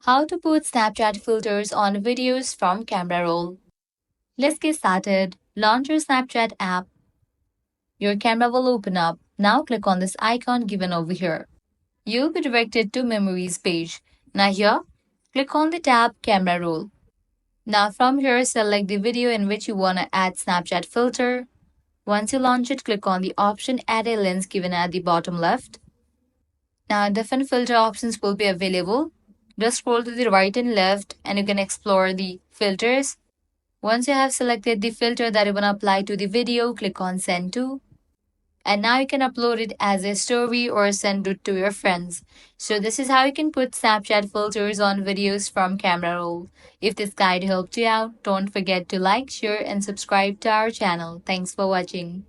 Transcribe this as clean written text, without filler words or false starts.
How to put Snapchat filters on videos from camera roll. Let's get started. Launch your Snapchat app. Your camera will open up. Now click on this icon given over here. You'll be directed to Memories page. Now here, click on the tab Camera Roll. Now from here, select the video in which you want to add Snapchat filter. Once you launch it, click on the option Add a Lens given at the bottom left. Now different filter options will be available. Just scroll to the right and left and you can explore the filters. Once you have selected the filter that you want to apply to the video, click on Send To. And now you can upload it as a story or send it to your friends. So this is how you can put Snapchat filters on videos from camera roll. If this guide helped you out, don't forget to like, share and subscribe to our channel. Thanks for watching.